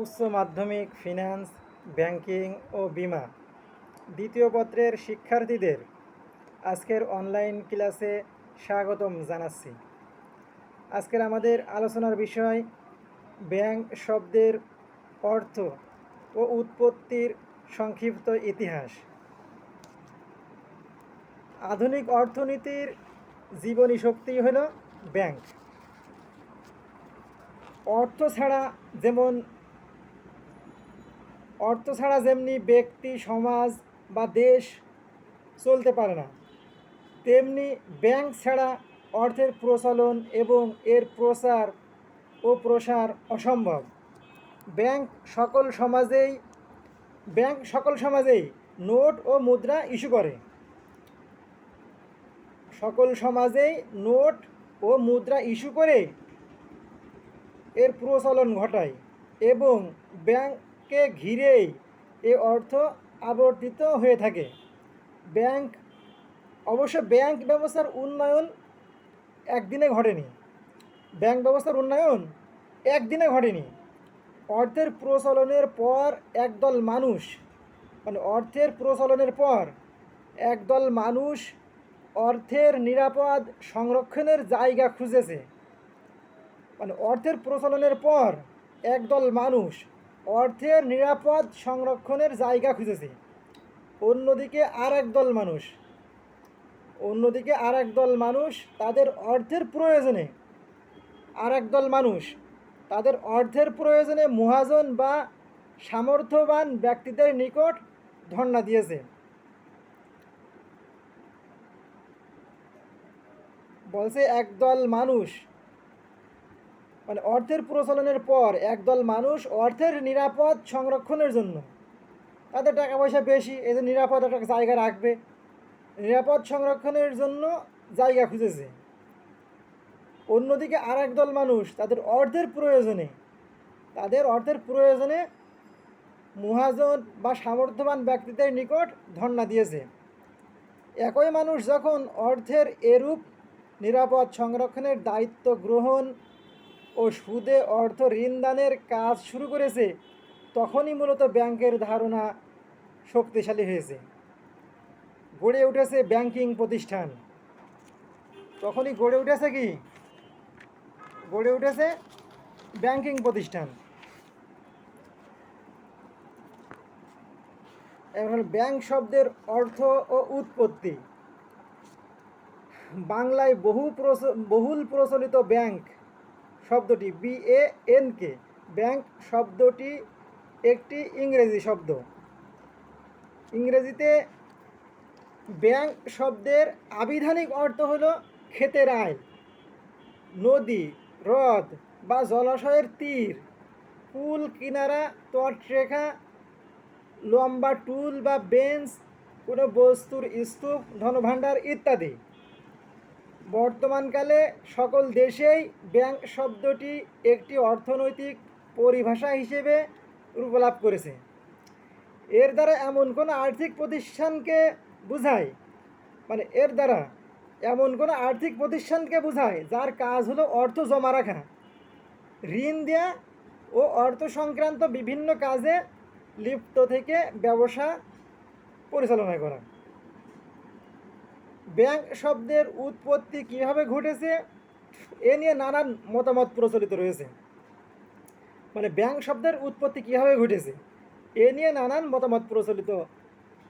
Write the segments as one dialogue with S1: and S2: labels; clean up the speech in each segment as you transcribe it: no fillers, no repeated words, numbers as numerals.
S1: উচ্চ মাধ্যমিক, finance, banking ও বিমা দ্বিতীয় পত্রের শিক্ষার্থীদের আজকের অনলাইন ক্লাসে স্বাগতম জানাচ্ছি। আজকের আমাদের আলোচনার বিষয় ব্যাংক শব্দের অর্থ ও উৎপত্তির সংক্ষিপ্ত ইতিহাস। আধুনিক অর্থনীতির জীবনী শক্তি হল ব্যাংক। অর্থ ছাড়া যেমনি ব্যক্তি, সমাজ বা দেশ চলতে পারে না, তেমনি ব্যাংক ছাড়া অর্থের প্রচলন এবং এর প্রচার ও প্রসার অসম্ভব। ব্যাংক সকল সমাজেই নোট ও মুদ্রা ইস্যু করে। সকল সমাজেই নোট ও মুদ্রা ইস্যু করে এর প্রচলন ঘটায় এবং ব্যাংককে ঘিরেই এ অর্থ আবর্তিত হয়ে থাকে। ব্যাংক ব্যবস্থার উন্নয়ন একদিনে ঘটেনি। অর্থের প্রচলনের পর একদল মানুষ অর্থের নিরাপদ সংরক্ষণের জায়গা খুঁজেছে। অন্যদিকে আর একদল মানুষ তাদের অর্থের প্রয়োজনে মহাজন বা সামর্থ্যবান ব্যক্তিদের নিকট ধর্ণা দিয়েছে। বলছে একদল মানুষ অর্থের প্রচলনের পর একদল মানুষ অর্থের নিরাপদ সংরক্ষণের জন্য, তাদের টাকা পয়সা বেশি, এদের নিরাপদ একটা জায়গা রাখবে, নিরাপদ সংরক্ষণের জন্য জায়গা খুঁজেছে। অন্যদিকে আর একদল মানুষ তাদের অর্থের প্রয়োজনে মহাজন বা সামর্থ্যবান ব্যক্তিদের নিকট ধর্ণা দিয়েছে। একই মানুষ যখন অর্থের এরূপ নিরাপদ সংরক্ষণের দায়িত্ব গ্রহণ ও সুদে অর্থ ঋণদানের কাজ শুরু করেছে, তখনই মূলত ব্যাংকের ধারণা শক্তিশালী হয়েছে, গড়ে উঠেছে ব্যাংকিং প্রতিষ্ঠান। এখন ব্যাংক শব্দের অর্থ ও উৎপত্তি। বাংলায় বহুল প্রচলিত ব্যাংক শব্দটি BANK, ব্যাংক শব্দটি একটি ইংরেজি শব্দ। ইংরেজিতে ব্যাংক শব্দের আবিধানিক অর্থ হলো ক্ষেতের আইল, নদী, হ্রদ বা জলাশয়ের তীর, কুল কিনারা, তটরেখা, লম্বা টুল বা বেঞ্চ, কোনো বস্তুর স্তূপ, ধনভাণ্ডার ইত্যাদি। বর্তমানকালে সকল দেশেই ব্যাংক শব্দটি একটি অর্থনৈতিক পরিভাষা হিসেবে রূপলাভ করেছে। এর দ্বারা এমন কোনো আর্থিক প্রতিষ্ঠানকে বোঝায় যার কাজ হলো অর্থ জমা রাখা, ঋণ দেয়া ও অর্থ সংক্রান্ত বিভিন্ন কাজে লিপ্ত থেকে ব্যবসা পরিচালনা করা। ব্যাংক শব্দের উৎপত্তি কীভাবে ঘটেছে এ নিয়ে নানান মতামত প্রচলিত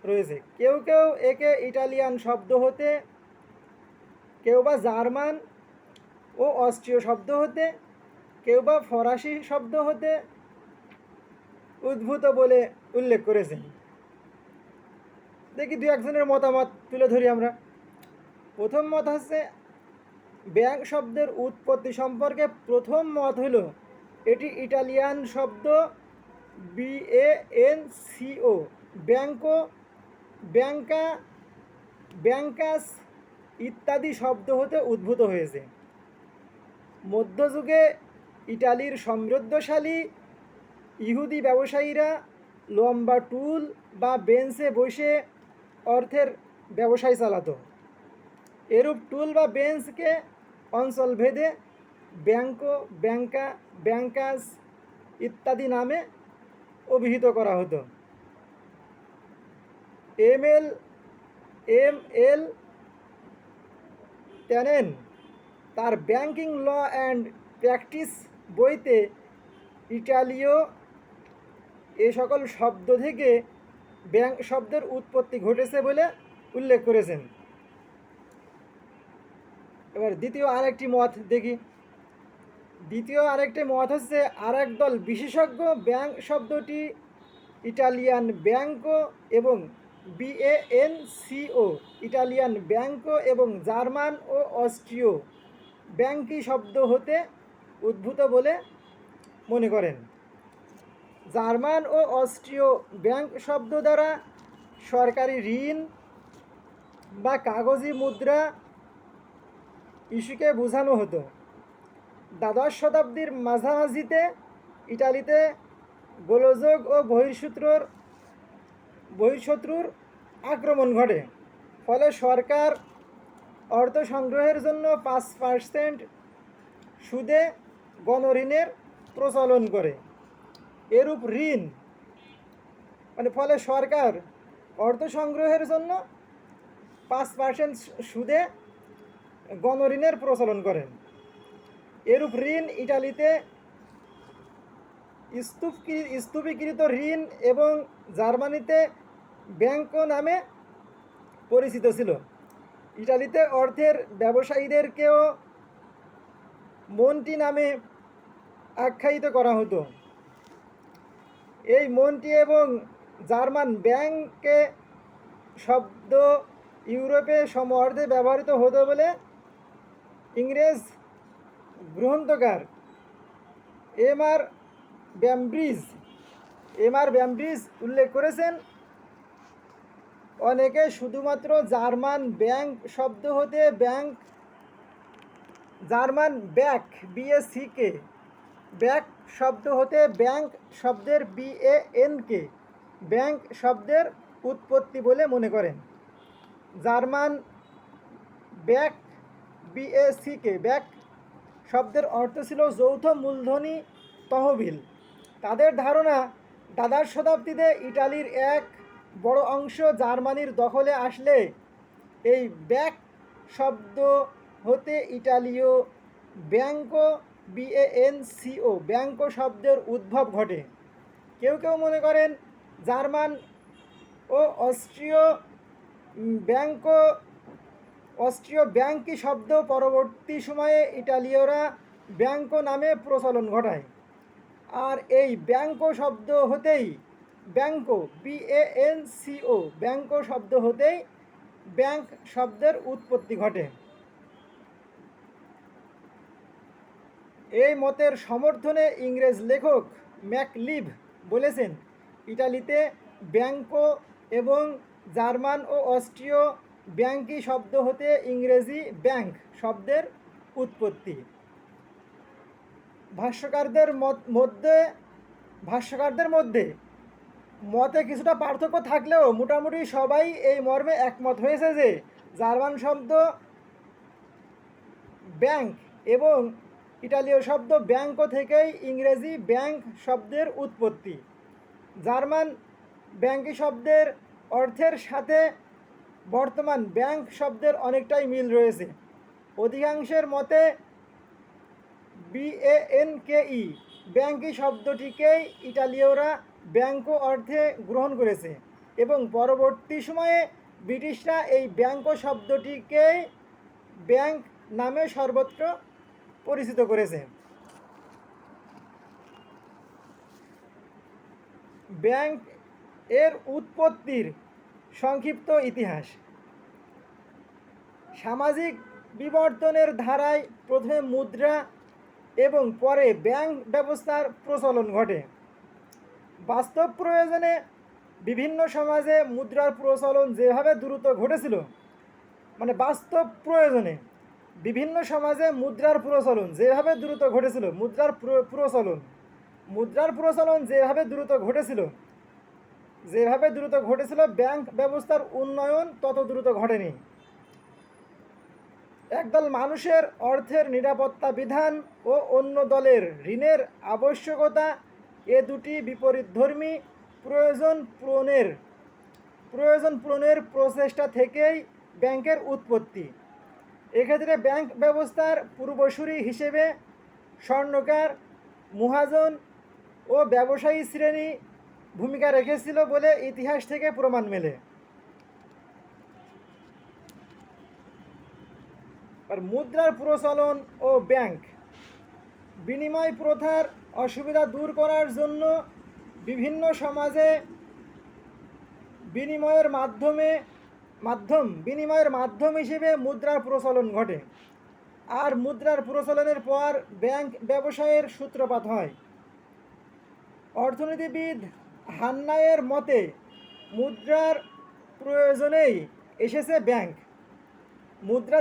S1: রয়েছে। কেউ কেউ একে ইটালিয়ান শব্দ হতে, কেউ বা জার্মান ও অস্ট্রীয় শব্দ হতে, কেউ বা ফরাসি শব্দ হতে উদ্ভূত বলে উল্লেখ করেছেন। দেখি দু একজনের মতামত তুলে ধরি আমরা। প্রথম মত হচ্ছে, ব্যাংক শব্দের উৎপত্তি সম্পর্কে প্রথম মত হলো এটি ইটালিয়ান শব্দ BANCO, ব্যাংকো, ব্যাংকা, ব্যাংকাস ইত্যাদি শব্দ হতে উদ্ভূত হয়েছে। মধ্যযুগে ইটালির সমৃদ্ধশালী ইহুদি ব্যবসায়ীরা লম্বা টুল বা বেঞ্চে বসে অর্থের ব্যবসায় চালাতো। এরূপ টুল বা বেঞ্চকে অঞ্চলভেদে ব্যাংকো, ব্যাংকা, ব্যাংকাস ইত্যাদি নামে অভিহিত করা হতো। এম এল টেনেন তার ব্যাংকিং ল অ্যান্ড প্র্যাকটিস বইতে ইটালীয় এ সকল শব্দ থেকে ব্যাংক শব্দের উৎপত্তি ঘটেছে বলে উল্লেখ করেছেন। এবার দ্বিতীয় আরেকটি মত দেখি। দ্বিতীয় আরেকটি মত হচ্ছে, আর একদল বিশেষজ্ঞ ব্যাংক শব্দটি ইটালিয়ান ব্যাংকো এবং BANCO ইটালিয়ান ব্যাংকো এবং জার্মান ও অস্ট্রীয় ব্যাংকি শব্দ হতে উদ্ভূত বলে মনে করেন। জার্মান ও অস্ট্রীয় ব্যাংক শব্দ দ্বারা সরকারি ঋণ বা কাগজি মুদ্রা ইস্যুকে বোঝানো হতো। দ্বাদশ শতাব্দীর মাঝামাঝিতে ইটালিতে গোলযোগ ও বহিঃশত্রুর আক্রমণ ঘটে, ফলে সরকার অর্থ সংগ্রহের জন্য 5% সুদে গণঋণের প্রচলন করে। এরূপ ঋণ ফলে সরকার অর্থ সংগ্রহের জন্য 5% সুদে গণঋণের প্রচলন করেন। এরূপ ঋণ ইটালিতে স্তূপীকৃত ঋণ এবং জার্মানিতে ব্যাংকো নামে পরিচিত ছিল। ইটালিতে অর্থের ব্যবসায়ীদেরকেও মন্টি নামে আখ্যায়িত করা হতো। এই মন্টি এবং জার্মান ব্যাংকে শব্দ ইউরোপে সম অর্থে ব্যবহৃত হতো বলে ইংরেজ গ্রন্থকার এম.আর. ব্যামব্রিজ উল্লেখ করেছেন। অনেকে শুধুমাত্র জার্মান ব্যাংক শব্দ হতে জার্মান ব্যাক BACK ব্যাক শব্দ হতে ব্যাংক শব্দের BANK ব্যাংক শব্দের উৎপত্তি বলে মনে করেন। জার্মান ব্যাক BACK ব্যাক শব্দের অর্থ ছিল যৌথ মূলধনী তহবিল। তাদের ধারণা, দ্বাদশ শতাব্দীতে ইটালির এক বড় অংশ জার্মানির দখলে আসলে এই ব্যাক শব্দ হতে ইটালীয় ব্যাংকো BANCO ব্যাংকো শব্দের উদ্ভব ঘটে। কেউ কেউ মনে করেন জার্মান ও অস্ট্রীয় ব্যাংকি শব্দ পরবর্তী সময়ে ইটালীয়রা ব্যাংকো নামে প্রচলন ঘটায়। আর এই ব্যাংকো শব্দ হতেই ব্যাংকো BANCO ব্যাংকো শব্দ হতেই ব্যাংক শব্দের উৎপত্তি ঘটে। এই মতের সমর্থনে ইংরেজ লেখক ম্যাকলিভ বলেছেন, ইটালিতে ব্যাংকো এবং জার্মান ও অস্ট্রীয় ব্যাংকি শব্দ হতে ইংরেজি ব্যাংক শব্দের উৎপত্তি। ভাষ্যকারদের মধ্যে মতে কিছুটা পার্থক্য থাকলেও মোটামুটি সবাই এই মর্মে একমত হয়েছে যে জার্মান শব্দ ব্যাংক এবং ইটালীয় শব্দ ব্যাংকো থেকেই ইংরেজি ব্যাংক শব্দের উৎপত্তি। জার্মান ব্যাংকি শব্দের অর্থের সাথে বর্তমান ব্যাংক শব্দের অনেকটাই মিল রয়েছে। অধিকাংশের মতে BANKE ব্যাংকি শব্দটিকেই ইটালীয়রা ব্যাংকো অর্থে গ্রহণ করেছে এবং পরবর্তী সময়ে ব্রিটিশরা এই ব্যাংকো শব্দটিকেই ব্যাংক নামে সর্বত্র পরিচিত করেছে। ব্যাংক এর উৎপত্তির সংক্ষিপ্ত ইতিহাস। সামাজিক বিবর্তনের ধারায় প্রথমে মুদ্রা এবং পরে ব্যাংক ব্যবস্থার প্রচলন ঘটে। বাস্তব প্রয়োজনে বিভিন্ন সমাজে মুদ্রার প্রচলন যেভাবে দ্রুত ঘটেছিল, বাস্তব প্রয়োজনে বিভিন্ন সমাজে মুদ্রার প্রচলন যেভাবে দ্রুত ঘটেছিল যেভাবে দ্রুত ঘটেছিল ব্যাংক ব্যবস্থার উন্নয়ন তত দ্রুত ঘটেনি। একদল মানুষের অর্থের নিরাপত্তা বিধান ও অন্য দলের ঋণের আবশ্যকতা এ দুটি বিপরীতধর্মী প্রয়োজন পূরণের প্রচেষ্টা থেকেই ব্যাংকের উৎপত্তি। এক্ষেত্রে ব্যাংক ব্যবস্থার পূর্বসূরি হিসেবে স্বর্ণকার, মহাজন ও ব্যবসায়ী শ্রেণী ভূমিকা রেখেছিল বলে ইতিহাস থেকে প্রমাণ মেলে। আর মুদ্রার প্রচলন ও ব্যাংক বিনিময় প্রথার অসুবিধা দূর করার জন্য বিভিন্ন সমাজে বিনিময়ের মাধ্যম হিসেবে মুদ্রার প্রচলন ঘটে। আর মুদ্রার প্রচলনের পর ব্যাংক ব্যবসায়ের সূত্রপাত হয়। অর্থনীতিবিদ হান্নায়ের মতে মুদ্রার প্রয়োজনেই এসেছে ব্যাংক। মুদ্রা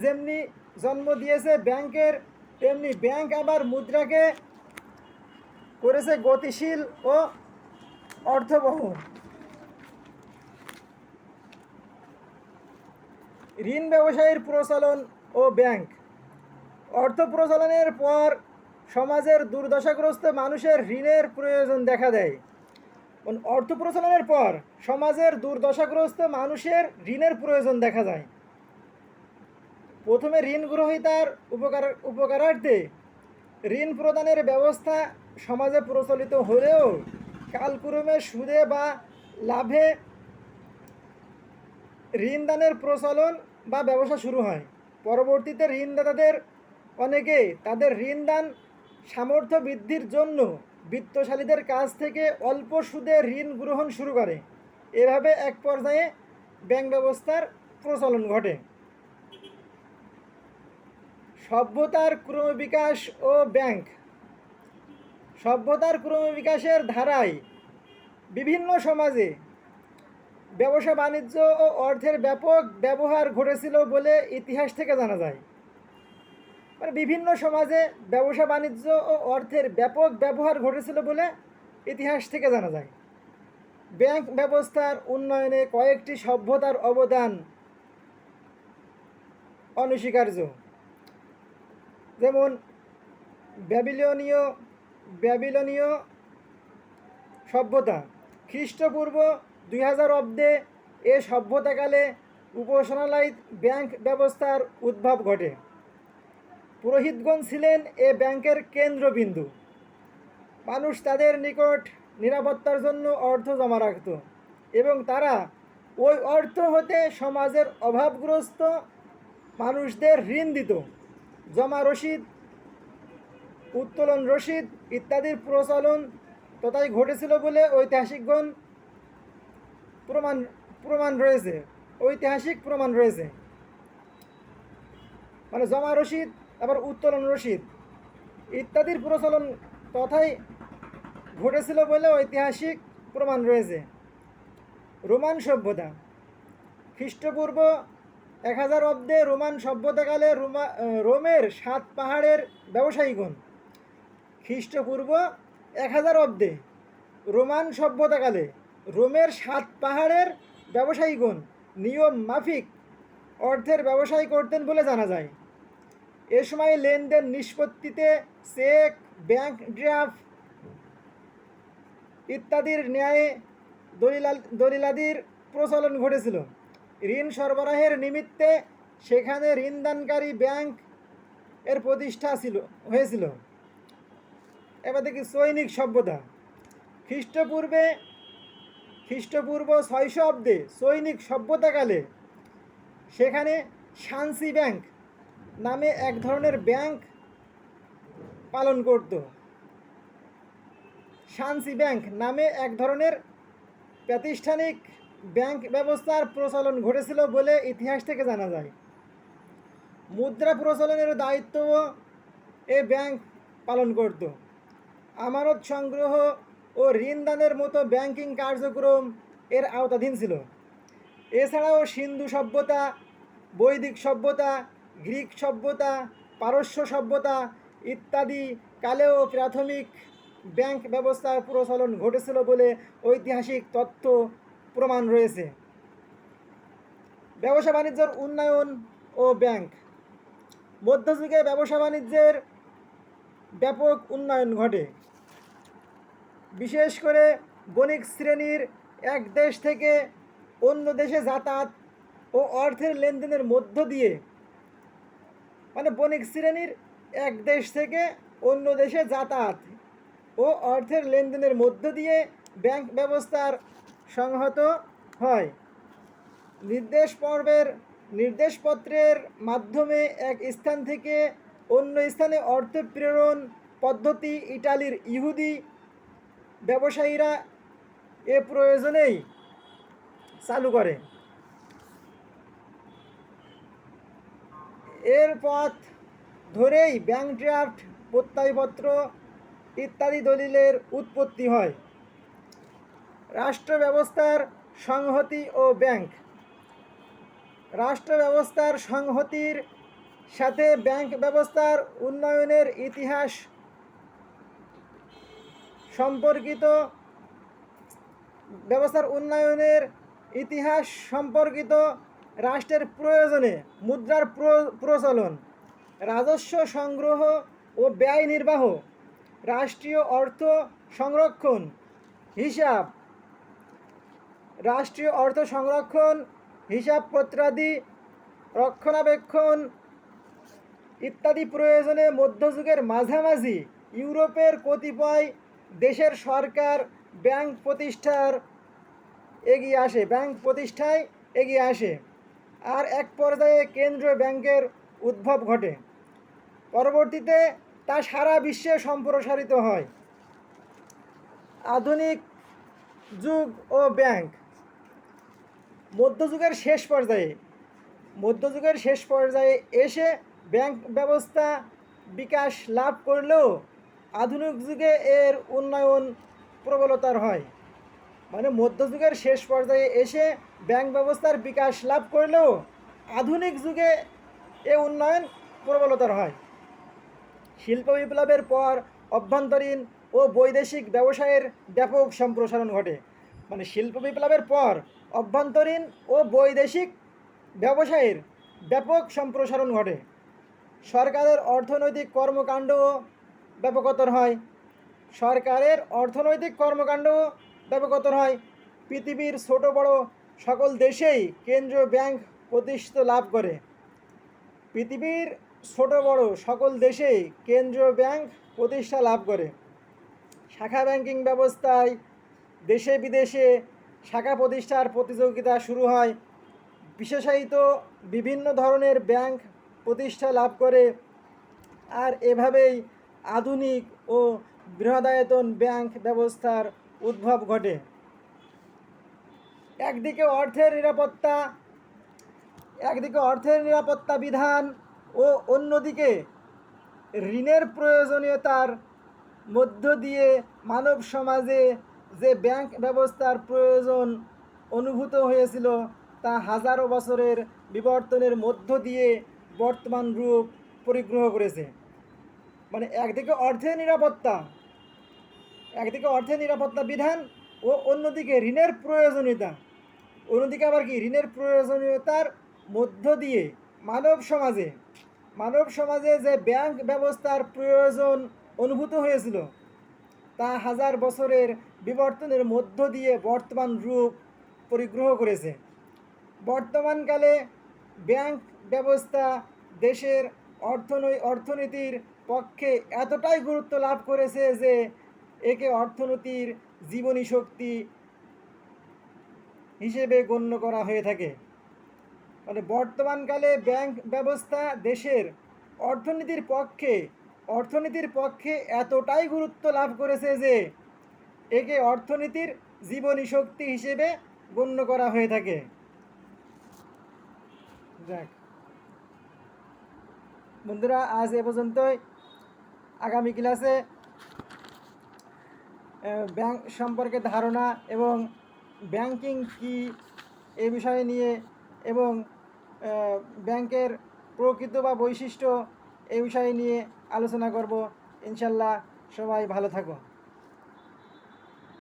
S1: যেমনি জন্ম দিয়েছে ব্যাংকের, তেমনি ব্যাংক আবার মুদ্রাকে করেছে গতিশীল ও অর্থবহ। ঋণ ব্যবসায়ের প্রচলন ও ব্যাংক। অর্থ প্রচলনের পর সমাজের দুর্দশাগ্রস্ত মানুষের ঋণের প্রয়োজন দেখা দেয়। অর্থ প্রচলনের পর সমাজের দুর্দশাগ্রস্ত মানুষের ঋণের প্রয়োজন দেখা যায়। প্রথমে ঋণ গ্রহীতার উপকারার্থে ঋণ প্রদানের ব্যবস্থা সমাজে প্রচলিত হলেও কালক্রমে সুদে বা লাভে ঋণদানের প্রচলন বা ব্যবসা শুরু হয়। পরবর্তীতে ঋণদাতাদের অনেকে তাদের ঋণদান সামর্থ্য বৃদ্ধির জন্য বিত্তশালীদের কাছ থেকে অল্প সুদে ঋণ গ্রহণ শুরু করে। এভাবে এক পর্যায়ে ব্যাংক ব্যবস্থার প্রচলন ঘটে। সভ্যতার ক্রমবিকাশ ও ব্যাংক। সভ্যতার ক্রমবিকাশের ধারায় বিভিন্ন সমাজে ব্যবসা বাণিজ্য ও অর্থের ব্যাপক ব্যবহার ঘটেছিল বলে ইতিহাস থেকে জানা যায়। মানে বিভিন্ন সমাজে ব্যবসা বাণিজ্য ও অর্থের ব্যাপক ব্যবহার ঘটেছিল বলে ইতিহাস থেকে জানা যায়। ব্যাংক ব্যবস্থার উন্নয়নে কয়েকটি সভ্যতার অবদান অনস্বীকার্য। যেমন ব্যাবিলনীয় সভ্যতা খ্রিস্টপূর্ব 2000 অব্দে এ সভ্যতাকালে উপাসনালয় ব্যাংক ব্যবস্থার উদ্ভব ঘটে। পুরোহিতগণ ছিলেন এ ব্যাংকের কেন্দ্রবিন্দু। মানুষ তাদের নিকট নিরাপত্তার জন্য অর্থ জমা রাখত এবং তারা ওই অর্থ হতে সমাজের অভাবগ্রস্ত মানুষদের ঋণ দিত। জমা রসিদ, উত্তোলন রসিদ ইত্যাদির প্রচলন তথায় ঘটেছিল বলে ঐতিহাসিক প্রমাণ রয়েছে। মানে জমা রসিদ, আবার উত্তোলন রসিদ ইত্যাদির প্রচলন তথায় ঘটেছিল বলে ঐতিহাসিক প্রমাণ রয়েছে। রোমান সভ্যতা খ্রিস্টপূর্ব 1000 অব্দে রোমান সভ্যতাকালে রোমের 7 পাহাড়ের ব্যবসায়ীগণ। খ্রিস্টপূর্ব 1000 অব্দে রোমান সভ্যতাকালে রোমের 7 পাহাড়ের ব্যবসায়ীগণ নিয়ম মাফিক অর্থের ব্যবসায় করতেন বলে জানা যায়। এ সময় লেনদেন নিষ্পত্তিতে চেক, ব্যাংক ড্রাফট ইত্যাদির ন্যায় দলিলাদির প্রচলন ঘটেছিল। ঋণ সরবরাহের নিমিত্তে সেখানে ঋণদানকারী ব্যাংক এর প্রতিষ্ঠা হয়েছিল। এবার দেখি সৈনিক সভ্যতা খ্রিস্টপূর্ব 600 অব্দে সৈনিক সভ্যতাকালে সেখানে শান্সি ব্যাংক নামে এক ধরনের ব্যাংক পালন করত। শান্সি ব্যাংক নামে এক ধরনের প্রাতিষ্ঠানিক ব্যাংক ব্যবস্থার প্রচলন ঘটেছিল বলে ইতিহাস থেকে জানা যায়। মুদ্রা প্রচলনের দায়িত্বও এ ব্যাংক পালন করত। আমানত সংগ্রহ ও ঋণদানের মতো ব্যাংকিং কার্যক্রম এর আওতাধীন ছিল। এছাড়াও সিন্ধু সভ্যতা, বৈদিক সভ্যতা, গ্রিক সভ্যতা, পারস্য সভ্যতা ইত্যাদি কালেও প্রাথমিক ব্যাংক ব্যবস্থার প্রচলন ঘটেছিল বলে ঐতিহাসিক তথ্য প্রমাণ রয়েছে। ব্যবসা বাণিজ্যের উন্নয়ন ও ব্যাংক। মধ্যযুগে ব্যবসা বাণিজ্যের ব্যাপক উন্নয়ন ঘটে। বিশেষ করে বণিক শ্রেণীর এক দেশ থেকে অন্য দেশে যাতায়াত ও অর্থের লেনদেনের মধ্য দিয়ে, মানে বণিক শ্রেণীর এক দেশ থেকে অন্য দেশে যাতায়াত ও অর্থের লেনদেনের মধ্য দিয়ে ব্যাংক ব্যবস্থার সংহত হয়। নির্দেশপত্রের মাধ্যমে এক স্থান থেকে অন্য স্থানে অর্থ প্রেরণ পদ্ধতি ইটালির ইহুদি ব্যবসায়ীরা এ প্রয়োজনেই চালু করে। এর পথ ধরেই ব্যাংক ড্রাফট, প্রত্যয়পত্র ইত্যাদি দলিলের উৎপত্তি হয়। রাষ্ট্র ব্যবস্থার সংহতি ও ব্যাংক। রাষ্ট্র ব্যবস্থার সংহতির সাথে ব্যাংক ব্যবস্থার উন্নয়নের ইতিহাস সম্পর্কিত রাষ্ট্রের প্রয়োজনে মুদ্রার প্রচলন, রাজস্ব সংগ্রহ ও ব্যয় নির্বাহ, রাষ্ট্রীয় অর্থ সংরক্ষণ, হিসাবপত্রাদি রক্ষণাবেক্ষণ ইত্যাদি প্রয়োজনে মধ্যযুগের মাঝামাঝি ইউরোপের কতিপয় দেশের সরকার ব্যাংক প্রতিষ্ঠায় এগিয়ে আসে আর এক পর্যায়ে কেন্দ্রীয় ব্যাংকের উদ্ভব ঘটে। পরবর্তীতে তা সারা বিশ্বে সম্প্রসারিত হয়। আধুনিক যুগ ও ব্যাংক। মধ্যযুগের শেষ পর্যায়ে এসে ব্যাংক ব্যবস্থা বিকাশ লাভ করলেও আধুনিক যুগে এর উন্নয়ন প্রবলতর হয়। মানে মধ্যযুগের শেষ পর্যায়ে এসে ব্যাংক ব্যবস্থার বিকাশ লাভ করলেও আধুনিক যুগে এ উন্নয়ন প্রবলতর হয়। শিল্প বিপ্লবের পর অভ্যন্তরীণ ও বৈদেশিক ব্যবসায়ের ব্যাপক সম্প্রসারণ ঘটে। মানে শিল্প বিপ্লবের পর অভ্যন্তরীণ ও বৈদেশিক ব্যবসায়ের ব্যাপক সম্প্রসারণ ঘটে। সরকারের অর্থনৈতিক কর্মকাণ্ড ব্যাপকতর হয়। পৃথিবীর ছোট বড় সকল দেশেই কেন্দ্রীয় ব্যাংক প্রতিষ্ঠা লাভ করে। শাখা ব্যাংকিং ব্যবস্থায় দেশে বিদেশে শাখা প্রতিষ্ঠার প্রতিযোগিতা শুরু হয়। বিশেষায়িত বিভিন্ন ধরনের ব্যাংক প্রতিষ্ঠা লাভ করে। আর এভাবেই আধুনিক ও বৃহদায়তন ব্যাংক ব্যবস্থার উদ্ভব ঘটে। একদিকে অর্থের নিরাপত্তা বিধান ও অন্যদিকে ঋণের প্রয়োজনীয়তার মধ্য দিয়ে মানব সমাজে যে ব্যাংক ব্যবস্থার প্রয়োজন অনুভূত হয়েছিল তা হাজারো বছরের বিবর্তনের মধ্য দিয়ে বর্তমান রূপ পরিগ্রহ করেছে। মানে একদিকে অর্থের নিরাপত্তা বিধান ও অন্যদিকে ঋণের প্রয়োজনীয়তার মধ্য দিয়ে মানব সমাজে যে ব্যাংক ব্যবস্থার প্রয়োজন অনুভূত হয়েছিল তা হাজার বছরের বিবর্তনের মধ্য দিয়ে বর্তমান রূপ পরিগ্রহ করেছে। বর্তমানকালে ব্যাংক ব্যবস্থা দেশের অর্থনীতির পক্ষে এতটাই গুরুত্ব লাভ করেছে যে একে অর্থনীতির জীবনী শক্তি হিসেবে গণ্য করা হয়ে থাকে। মানে বর্তমানকালে ব্যাংক ব্যবস্থা দেশের অর্থনীতির পক্ষে এতটাই গুরুত্ব লাভ করেছে যে একে অর্থনীতির জীবনী শক্তি হিসেবে গণ্য করা হয়ে থাকে। যাক বন্ধুরা, আজ এ পর্যন্তই। আগামী ক্লাসে ব্যাংক সম্পর্কে ধারণা এবং ব্যাংকিং কি এ বিষয় নিয়ে এবং ব্যাংকের প্রকৃত বা বৈশিষ্ট্য এই বিষয় নিয়ে আলোচনা করব। ইনশাল্লাহ সবাই ভালো থাকো।